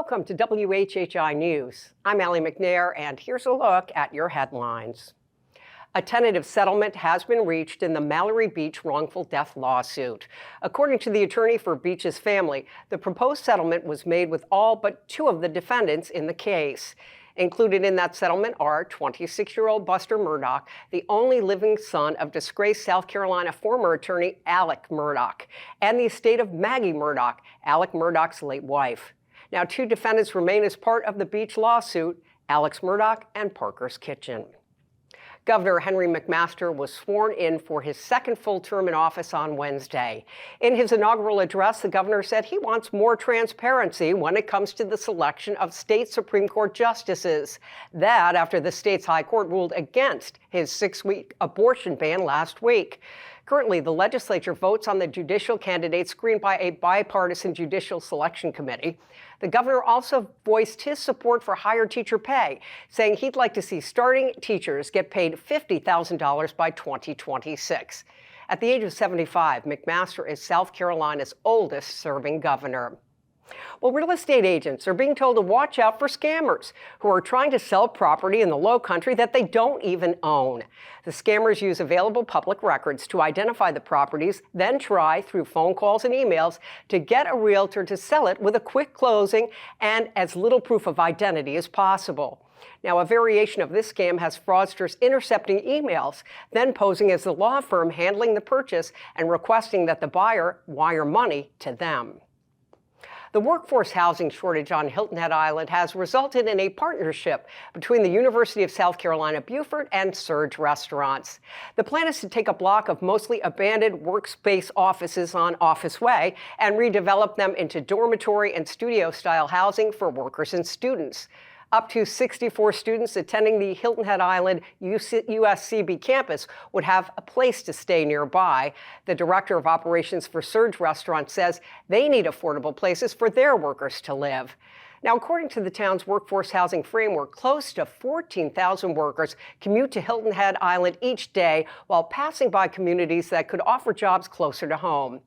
Welcome to WHHI News. I'm Allie McNair, and here's a look at your headlines. A tentative settlement has been reached in the Mallory Beach wrongful death lawsuit. According to the attorney for Beach's family, the proposed settlement was made with all but two of the defendants in the case. Included in that settlement are 26-year-old Buster Murdoch, the only living son of disgraced South Carolina former attorney Alec Murdoch, and the estate of Maggie Murdoch, Alec Murdoch's late wife. Now, two defendants remain as part of the Beach lawsuit, Alex Murdoch and Parker's Kitchen. Governor Henry McMaster was sworn in for his second full term in office on Wednesday. In his inaugural address, the governor said he wants more transparency when it comes to the selection of state Supreme Court justices. That after the state's high court ruled against his 6-week abortion ban last week. Currently, the legislature votes on the judicial candidates screened by a bipartisan judicial selection committee. The governor also voiced his support for higher teacher pay, saying he'd like to see starting teachers get paid $50,000 by 2026. At the age of 75, McMaster is South Carolina's oldest serving governor. Well, real estate agents are being told to watch out for scammers who are trying to sell property in the Lowcountry that they don't even own. The scammers use available public records to identify the properties, then try, through phone calls and emails, to get a realtor to sell it with a quick closing and as little proof of identity as possible. Now, a variation of this scam has fraudsters intercepting emails, then posing as the law firm handling the purchase and requesting that the buyer wire money to them. The workforce housing shortage on Hilton Head Island has resulted in a partnership between the University of South Carolina Beaufort and Surge Restaurants. The plan is to take a block of mostly abandoned workspace offices on Office Way and redevelop them into dormitory and studio-style housing for workers and students. Up to 64 students attending the Hilton Head Island USCB campus would have a place to stay nearby. The director of operations for Surge Restaurant says they need affordable places for their workers to live. Now, according to the town's workforce housing framework, close to 14,000 workers commute to Hilton Head Island each day while passing by communities that could offer jobs closer to home.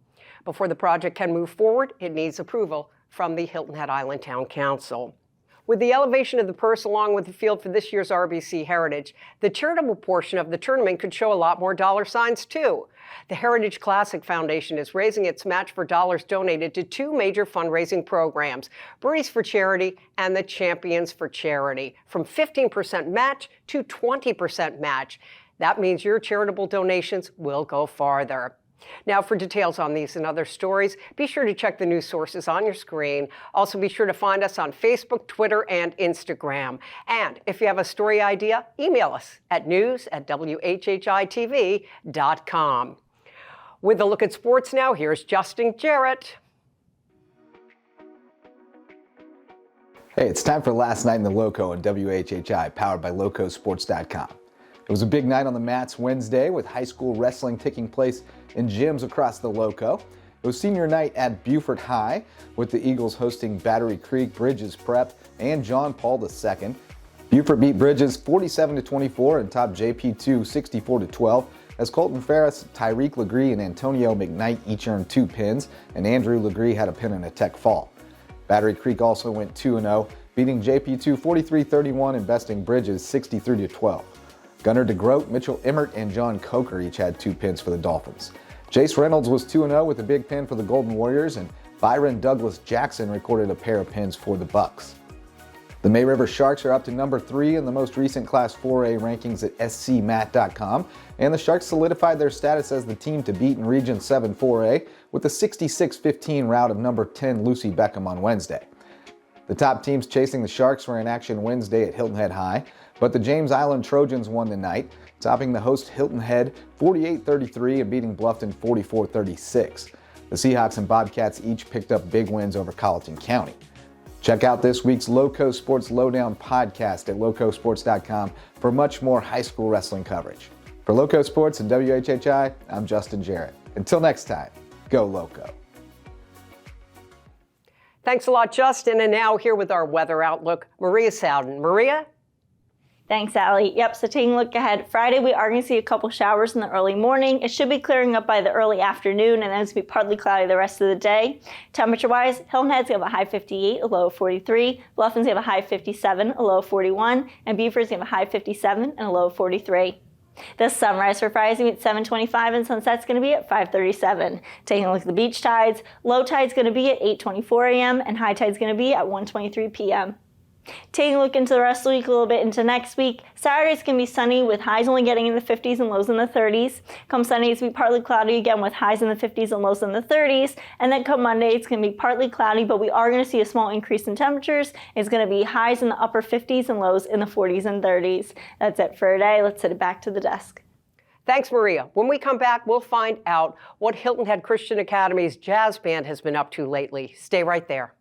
Before the project can move forward, it needs approval from the Hilton Head Island Town Council. With the elevation of the purse along with the field for this year's RBC Heritage, the charitable portion of the tournament could show a lot more dollar signs, too. The Heritage Classic Foundation is raising its match for dollars donated to two major fundraising programs, Birdies for Charity and the Champions for Charity, from 15% match to 20% match. That means your charitable donations will go farther. Now, for details on these and other stories, be sure to check the news sources on your screen. Also, be sure to find us on Facebook, Twitter, and Instagram. And if you have a story idea, email us at news@WHHITV.com. With a look at sports now, here's Justin Jarrett. Hey, it's time for Last Night in the Lowco on WHHI, powered by LowcoSports.com. It was a big night on the mats Wednesday with high school wrestling taking place in gyms across the Lowco. It was senior night at Beaufort High with the Eagles hosting Battery Creek, Bridges Prep, and John Paul II. Beaufort beat Bridges 47-24 and topped JP2 64-12 as Colton Ferris, Tyreek Legree, and Antonio McKnight each earned 2 pins, and Andrew Legree had a pin and a tech fall. Battery Creek also went 2-0, beating JP2 43-31 and besting Bridges 63-12. Gunnar DeGroat, Mitchell Emmert, and John Coker each had 2 pins for the Dolphins. Jace Reynolds was 2-0 with a big pin for the Golden Warriors, and Byron Douglas Jackson recorded a pair of pins for the Bucks. The May River Sharks are up to number 3 in the most recent Class 4A rankings at scmat.com, and the Sharks solidified their status as the team to beat in Region 7 4A with a 66-15 rout of number 10 Lucy Beckham on Wednesday. The top teams chasing the Sharks were in action Wednesday at Hilton Head High, but the James Island Trojans won the night, topping the host Hilton Head 48-33 and beating Bluffton 44-36. The Seahawks and Bobcats each picked up big wins over Colleton County. Check out this week's Lowco Sports Lowdown podcast at LowcoSports.com for much more high school wrestling coverage. For Lowco Sports and WHHI, I'm Justin Jarrett. Until next time, go Lowco. Thanks a lot, Justin. And now here with our weather outlook, Maria Sowden. Maria? Thanks, Allie. Yep, so taking a look ahead, Friday we are going to see a couple showers in the early morning. It should be clearing up by the early afternoon, and then it's going to be partly cloudy the rest of the day. Temperature-wise, Hilton Head's going to have a high 58, a low of 43. Bluffton's going to have a high 57, a low of 41. And Beaufort's going to have a high 57 and a low of 43. The sunrise for Friday is going to be at 7:25 and sunset's going to be at 5:37. Taking a look at the beach tides, low tide's going to be at 8:24 a.m. and high tide's going to be at 1:23 p.m. Taking a look into the rest of the week, a little bit into next week, Saturday's going to be sunny with highs only getting in the 50s and lows in the 30s. Come Sunday, it's going to be partly cloudy again with highs in the 50s and lows in the 30s. And then come Monday, it's going to be partly cloudy, but we are going to see a small increase in temperatures. It's going to be highs in the upper 50s and lows in the 40s and 30s. That's it for today. Let's send it back to the desk. Thanks, Maria. When we come back, we'll find out what Hilton Head Christian Academy's jazz band has been up to lately. Stay right there.